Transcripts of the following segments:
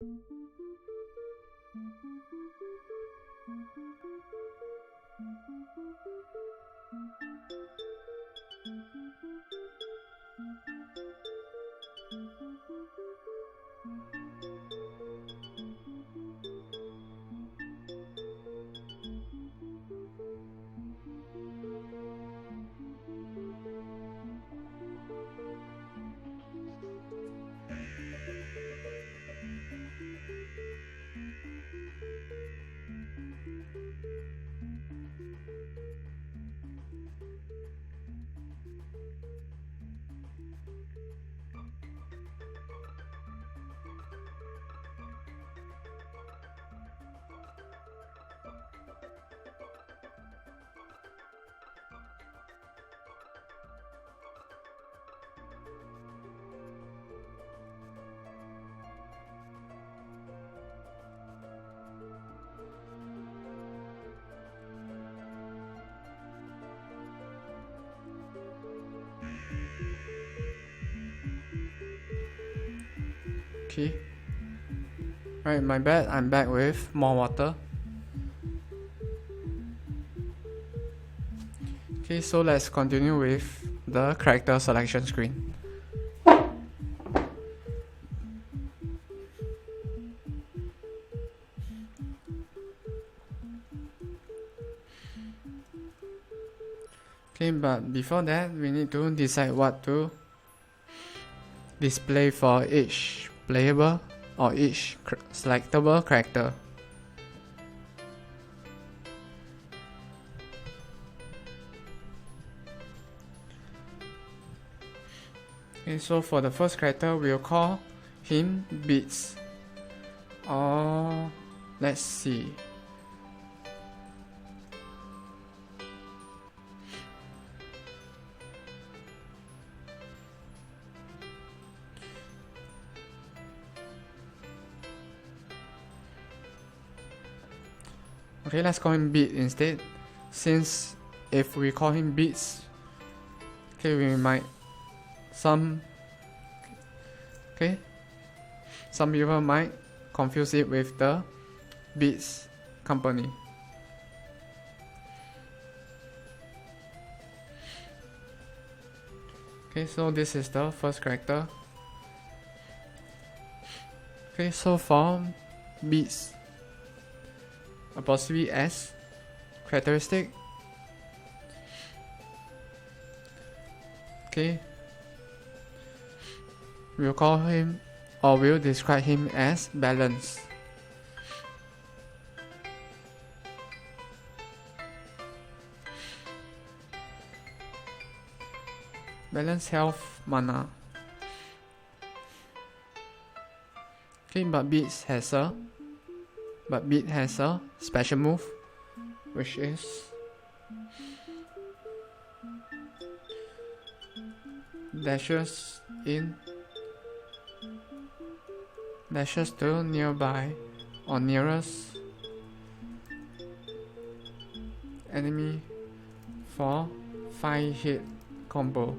Okay. Right, my bad, I'm back with more water. Okay, so let's continue with the character selection screen. Okay, but before that, we need to decide what to display for each playable or each selectable character. Okay, so for the first character, we'll call him Beats. Or let's see. Okay, let's call him Beat instead, since if we call him Beats, okay, we might some people might confuse it with the Beats company. Okay, so this is the first character. Okay, so for Beats apostrophe S characteristic, okay, we'll call him or we'll describe him as balance. Balance health mana. Okay, but Beat has a special move, which is dashes to nearby or nearest enemy for 5 hit combo.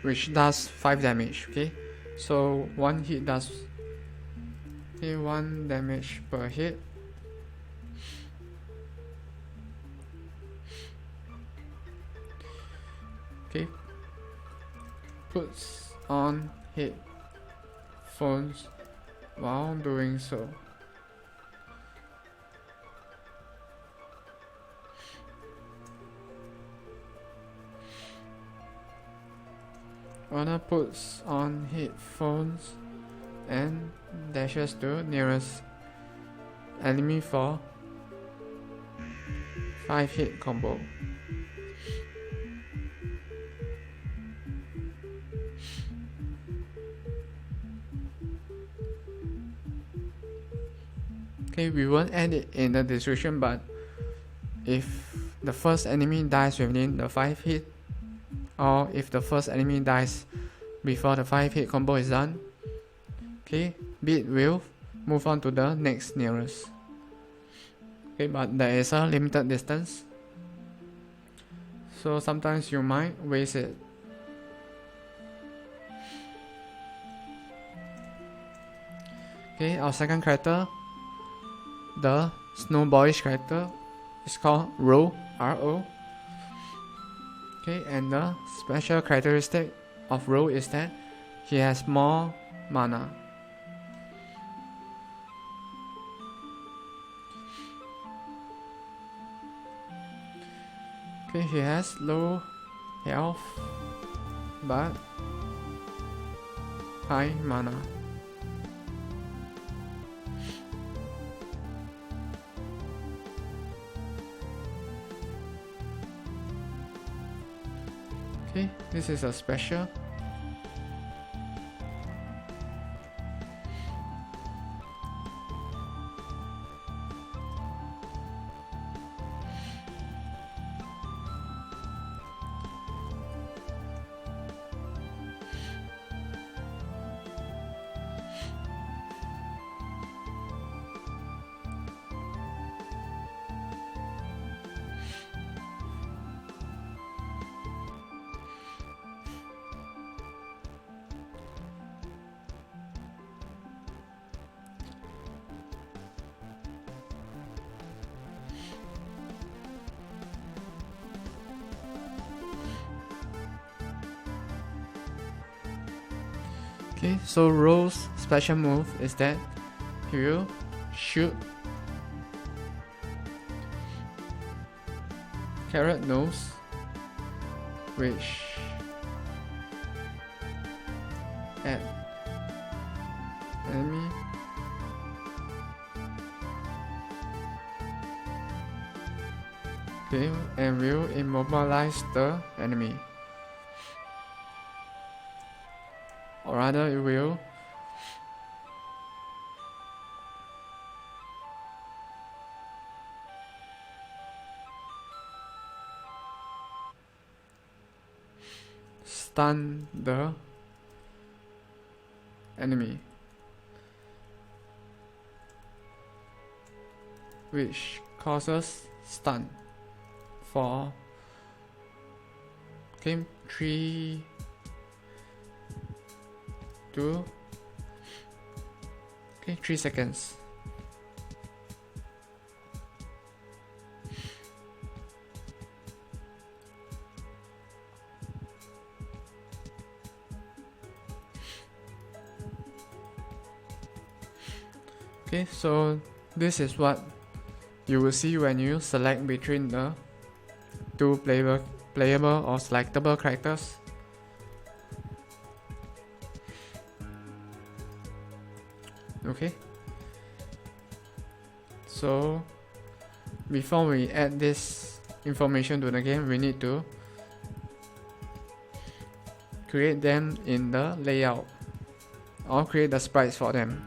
Which does 5 damage, okay? So 1 hit does 1 damage per hit. Okay. Puts on headphones while doing so. Runner puts on headphones and dashes to nearest enemy for 5 hit combo. Okay, we won't add it in the description, but if the first enemy dies within the 5 hit, or if the first enemy dies before the 5 hit combo is done, okay, Beat will move on to the next nearest. Okay, but there is a limited distance, so sometimes you might waste it Okay, our second character, the snowballish character, is called Ro, R-O. Okay, and the special characteristic of Ro is that he has more mana. Okay, he has low health but high mana. Okay, this is a special. Okay, so Ro's special move is that he will shoot carrot nose, which at enemy okay, and will immobilize the enemy. Or rather, it will stun the enemy, which causes stun for 3 to 3 seconds. Okay, so this is what you will see when you select between the two playable or selectable characters. Okay, so before we add this information to the game, we need to create them in the layout or create the sprites for them.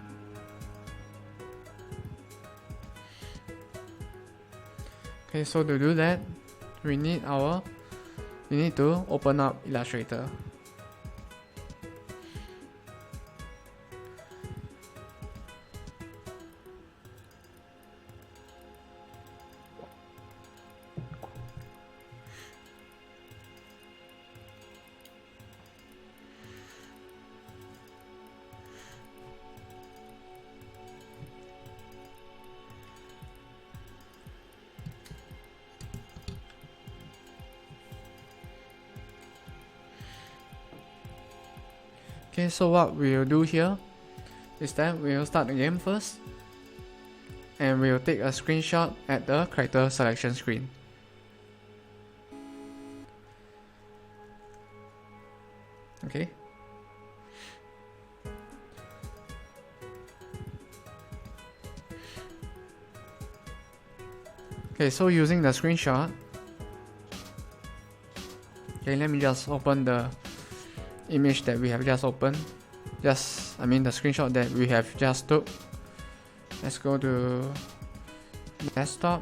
Okay, so to do that, we need to open up Illustrator. Okay, so what we'll do here is that we'll start the game first and we'll take a screenshot at the character selection screen. Okay. Okay, so using the screenshot, okay, let me just open the image that we have just opened. The screenshot that we have just took. Let's go to desktop.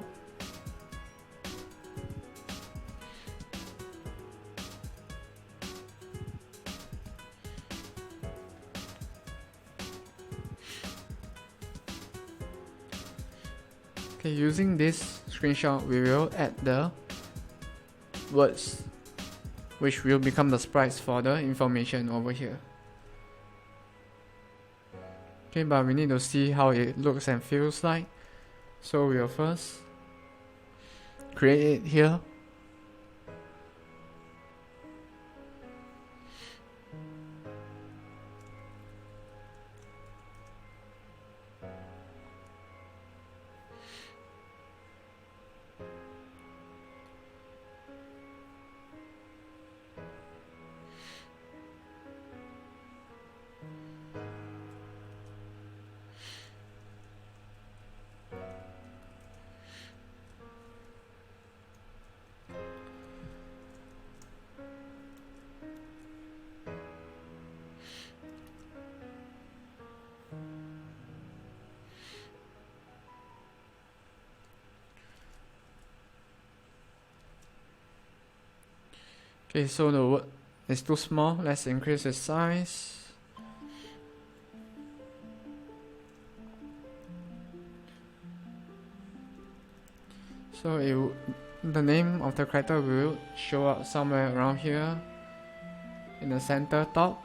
Okay, using this screenshot, we will add the words which will become the sprites for the information over here. Okay, but we need to see how it looks and feels like. So we'll first create it here. Okay, so the word is too small. Let's increase its size. So the name of the character will show up somewhere around here in the center top.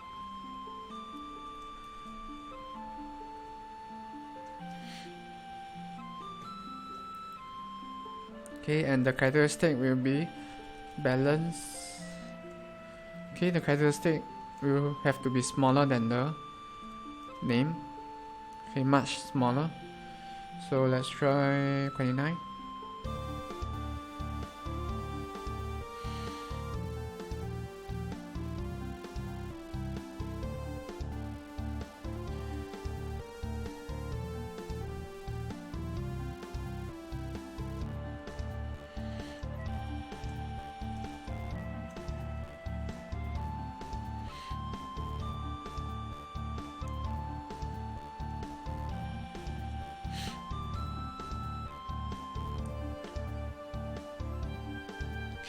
Okay, and the characteristic will be balance. Okay, the characteristic will have to be smaller than the name. Okay, much smaller. So let's try 29.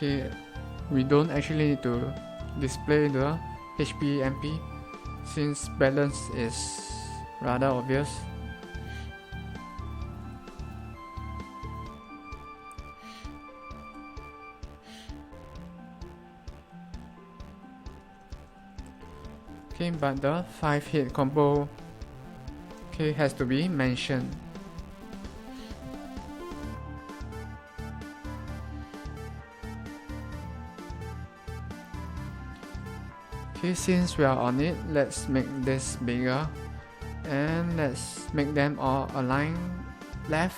Okay, we don't actually need to display the HP MP since balance is rather obvious. Okay, but the 5 hit combo has to be mentioned. Okay, since we are on it, let's make this bigger and let's make them all align left.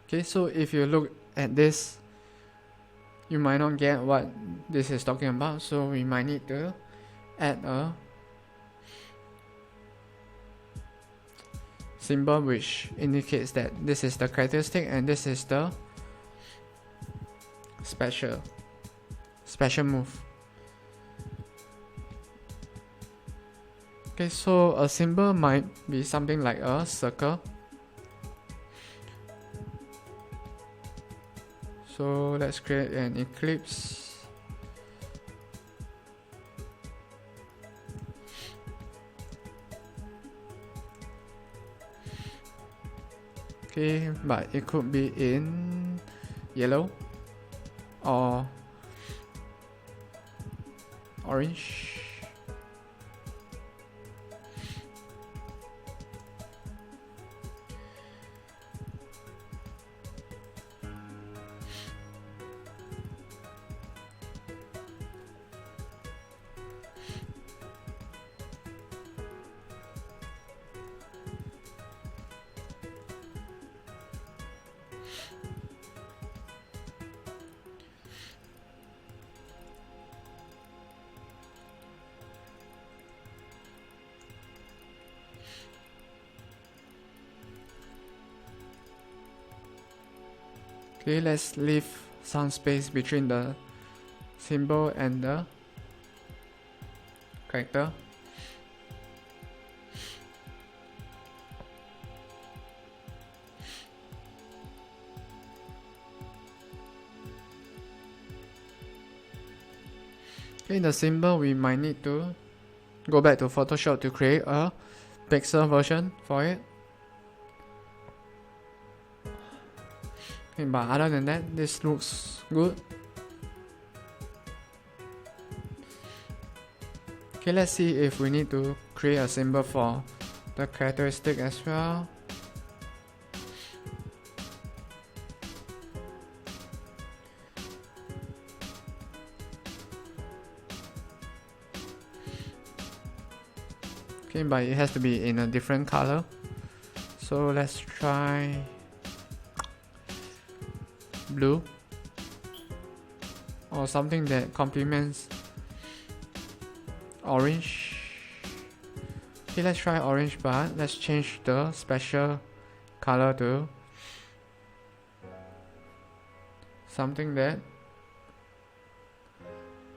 Okay, so if you look at this, you might not get what this is talking about, so we might need to add a symbol which indicates that this is the characteristic and this is the special move. Okay, so a symbol might be something like a circle. So let's create an ellipse. Okay, but it could be in yellow or orange. Okay, let's leave some space between the symbol and the character. Okay, the symbol we might need to go back to Photoshop to create a pixel version for it. Okay, but other than that, this looks good. Okay, let's see if we need to create a symbol for the characteristic as well. Okay, but it has to be in a different color. So let's try blue or something that complements orange. Okay, let's try orange, but let's change the special color to something that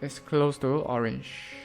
is close to orange.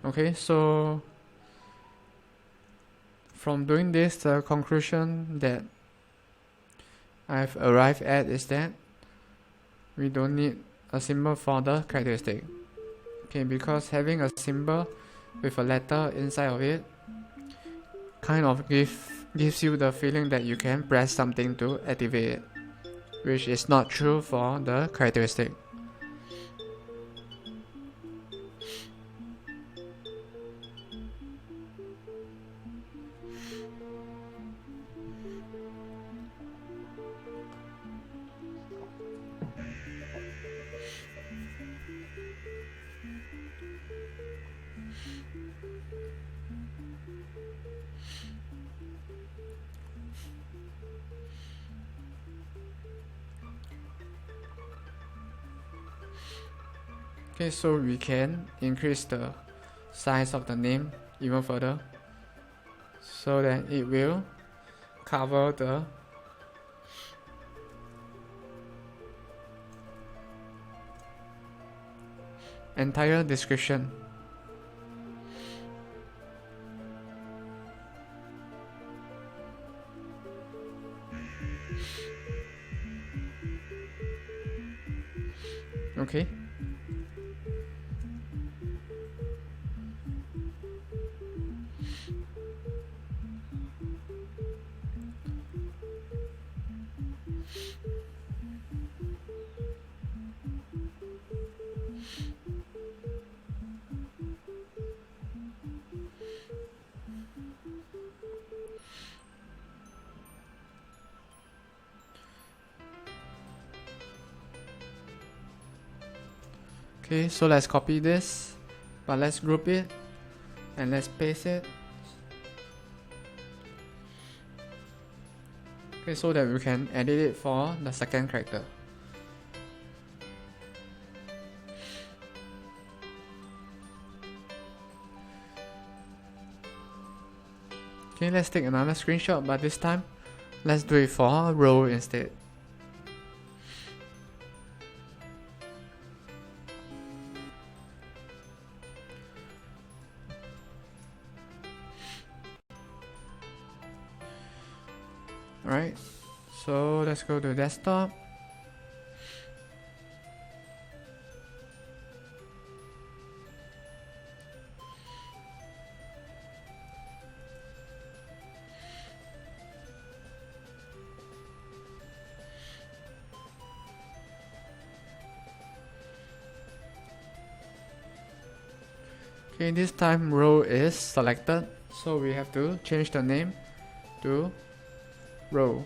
Okay, so from doing this, the conclusion that I've arrived at is that we don't need a symbol for the characteristic. Okay, because having a symbol with a letter inside of it kind of gives you the feeling that you can press something to activate it, which is not true for the characteristic. Okay, so we can increase the size of the name even further so that it will cover the entire description. Okay. Okay, so let's copy this, but let's group it and let's paste it. Okay, so that we can edit it for the second character. Okay, let's take another screenshot, but this time let's do it for a row instead. Alright, so let's go to desktop. Okay, this time row is selected, so we have to change the name to row.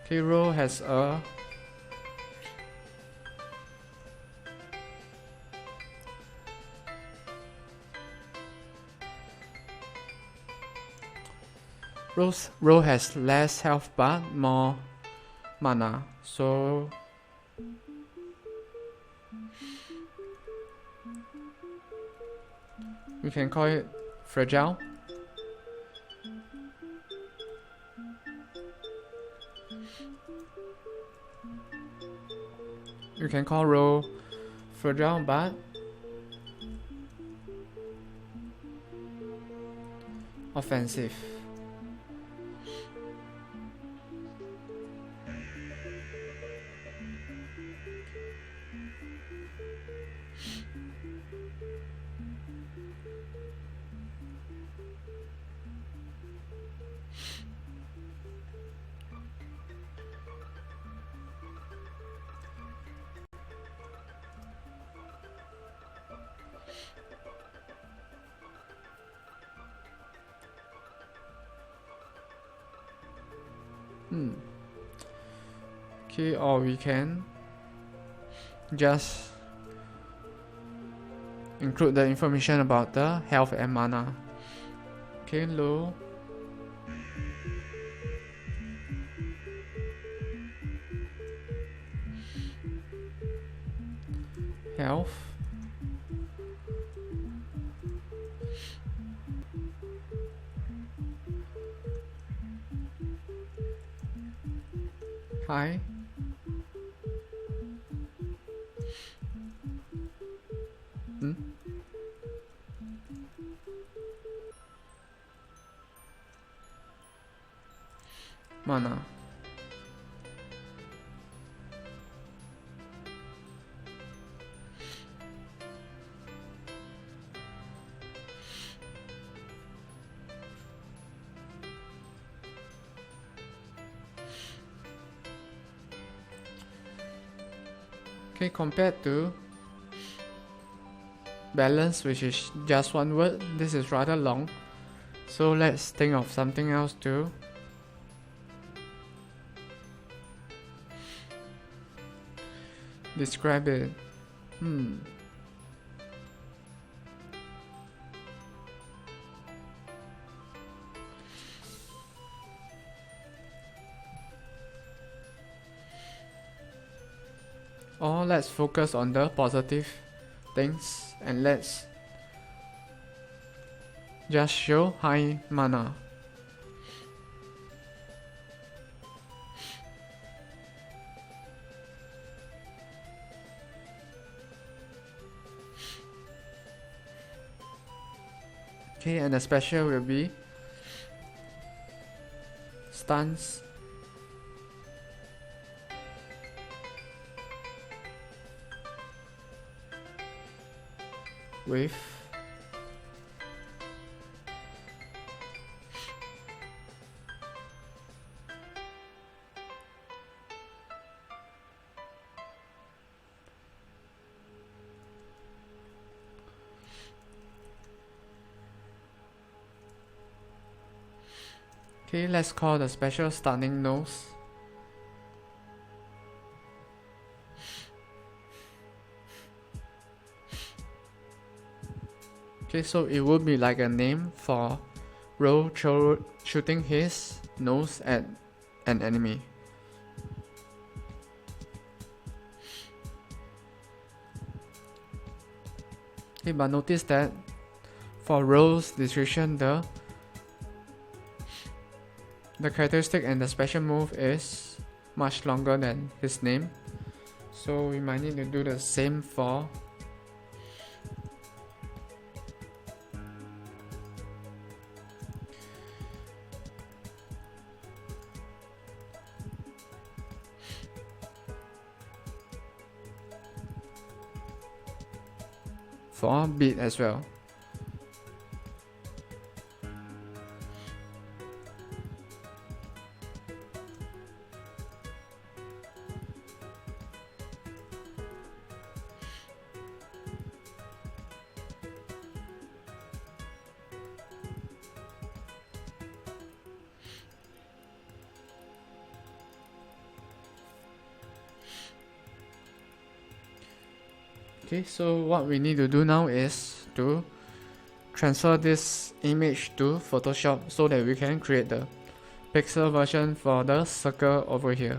Okay, row has a row has less health but more mana, so we can call it fragile. You can call row fragile but offensive. Okay, or we can just include the information about the health and mana. Okay, low health, high mana. Okay, compared to balance, which is just one word, this is rather long, so let's think of something else to describe it. Or let's focus on the positive things and let's just show high mana. Okay, and the special will be stuns with okay, let's call the special stunning nose. Okay, so it would be like a name for Row shooting his nose at an enemy. Okay, but notice that for Row's description, the characteristic and the special move is much longer than his name, so we might need to do the same for beat as well. Okay, so what we need to do now is to transfer this image to Photoshop so that we can create the pixel version for the circle over here.